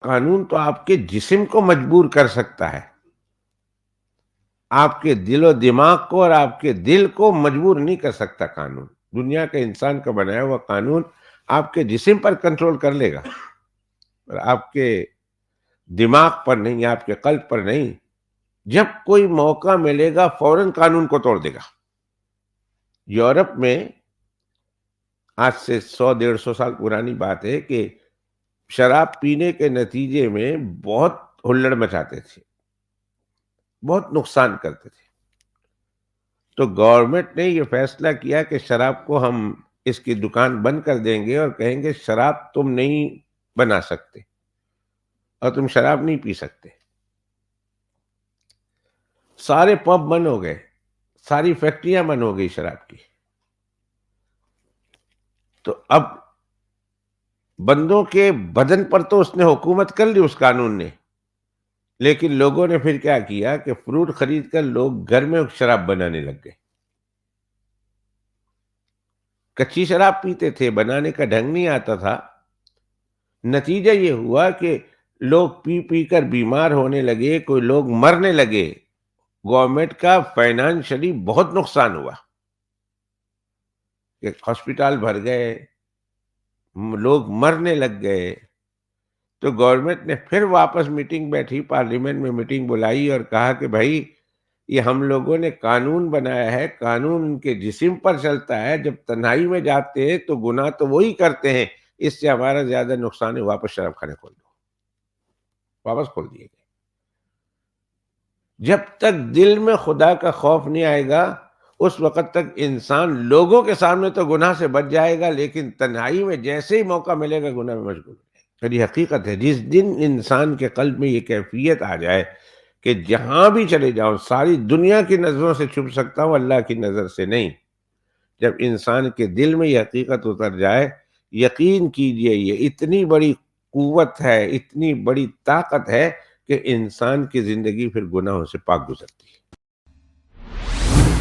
قانون تو آپ کے جسم کو مجبور کر سکتا ہے، آپ کے دل و دماغ کو اور آپ کے دل کو مجبور نہیں کر سکتا قانون۔ دنیا کے انسان کا بنایا ہوا قانون آپ کے جسم پر کنٹرول کر لے گا، اور آپ کے دماغ پر نہیں، آپ کے قلب پر نہیں۔ جب کوئی موقع ملے گا فوراً قانون کو توڑ دے گا۔ یورپ میں آج سے 100 150 سال پرانی بات ہے کہ شراب پینے کے نتیجے میں بہت ہلڑ مچاتے تھے، بہت نقصان کرتے تھے۔ تو گورنمنٹ نے یہ فیصلہ کیا کہ شراب کو ہم اس کی دکان بند کر دیں گے اور کہیں گے شراب تم نہیں بنا سکتے اور تم شراب نہیں پی سکتے۔ سارے پب بند ہو گئے، ساری فیکٹریاں بند ہو گئی شراب کی۔ تو اب بندوں کے بدن پر تو اس نے حکومت کر لی اس قانون نے، لیکن لوگوں نے پھر کیا کیا کہ فروٹ خرید کر لوگ گھر میں شراب بنانے لگ گئے۔ کچی شراب پیتے تھے، بنانے کا ڈھنگ نہیں آتا تھا۔ نتیجہ یہ ہوا کہ لوگ پی پی کر بیمار ہونے لگے، کوئی لوگ مرنے لگے۔ گورنمنٹ کا فائنانشلی بہت نقصان ہوا کہ ہسپتال بھر گئے، لوگ مرنے لگ گئے۔ تو گورنمنٹ نے پھر واپس میٹنگ بیٹھی، پارلیمنٹ میں میٹنگ بلائی اور کہا کہ بھائی یہ ہم لوگوں نے قانون بنایا ہے، قانون ان کے جسم پر چلتا ہے، جب تنہائی میں جاتے ہیں تو گناہ تو وہی کرتے ہیں، اس سے ہمارا زیادہ نقصان ہے، واپس شراب خانے کھول دو۔ واپس کھول دیے گئے۔ جب تک دل میں خدا کا خوف نہیں آئے گا اس وقت تک انسان لوگوں کے سامنے تو گناہ سے بچ جائے گا، لیکن تنہائی میں جیسے ہی موقع ملے گا گناہ میں مشغول ہو جائے گا۔ اور یہ حقیقت ہے، جس دن انسان کے قلب میں یہ کیفیت آ جائے کہ جہاں بھی چلے جاؤں ساری دنیا کی نظروں سے چھپ سکتا ہوں، اللہ کی نظر سے نہیں، جب انسان کے دل میں یہ حقیقت اتر جائے، یقین کیجئے یہ اتنی بڑی قوت ہے، اتنی بڑی طاقت ہے کہ انسان کی زندگی پھر گناہوں سے پاک گزرتی ہے۔